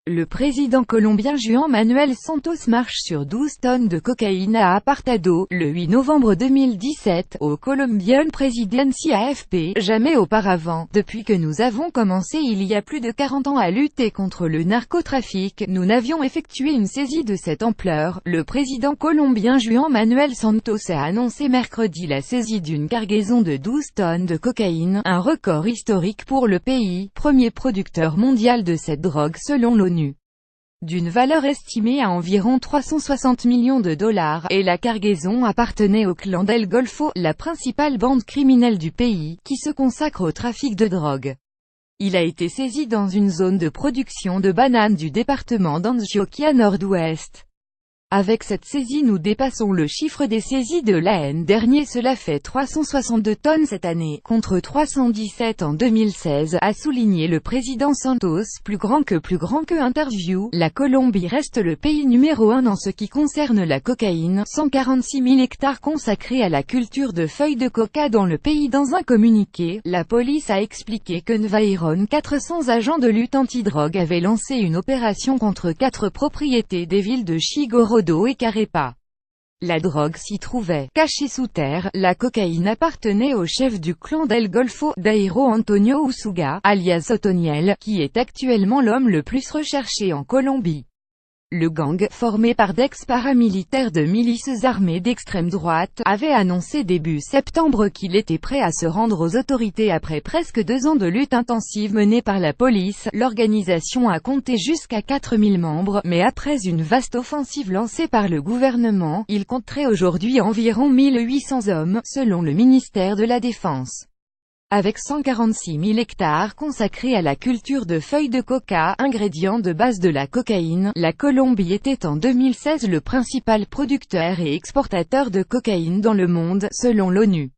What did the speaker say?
Le président colombien Juan Manuel Santos marche sur 12 tonnes de cocaïne à Apartado, le 8 novembre 2017, au Colombian Presidency AFP. Jamais auparavant, depuis que nous avons commencé il y a plus de 40 ans à lutter contre le narcotrafic, nous n'avions effectué une saisie de cette ampleur. Le président colombien Juan Manuel Santos a annoncé mercredi la saisie d'une cargaison de 12 tonnes de cocaïne, un record historique pour le pays, premier producteur mondial de cette drogue selon l'ONU. D'une valeur estimée à environ 360 millions de dollars, et la cargaison appartenait au clan del Golfo, la principale bande criminelle du pays, qui se consacre au trafic de drogue. Il a été saisi dans une zone de production de bananes du département d'Antioquia Nord-Ouest. Avec cette saisie nous dépassons le chiffre des saisies de l'an dernier, cela fait 362 tonnes cette année, contre 317 en 2016, a souligné le président Santos. Plus grand que interview, la Colombie reste le pays numéro 1 dans ce qui concerne la cocaïne, 146 000 hectares consacrés à la culture de feuilles de coca dans le pays. Dans un communiqué, la police a expliqué que environ 400 agents de lutte antidrogue avaient lancé une opération contre 4 propriétés des villes de Chigorodo et Carepa. La drogue s'y trouvait cachée sous terre. La cocaïne appartenait au chef du clan del Golfo, Dairo Antonio Usuga, alias Otoniel, qui est actuellement l'homme le plus recherché en Colombie. Le gang, formé par d'ex-paramilitaires de milices armées d'extrême droite, avait annoncé début septembre qu'il était prêt à se rendre aux autorités après presque 2 ans de lutte intensive menée par la police. L'organisation a compté jusqu'à 4000 membres, mais après une vaste offensive lancée par le gouvernement, il compterait aujourd'hui environ 1800 hommes, selon le ministère de la Défense. Avec 146 000 hectares consacrés à la culture de feuilles de coca, ingrédient de base de la cocaïne, la Colombie était en 2016 le principal producteur et exportateur de cocaïne dans le monde, selon l'ONU.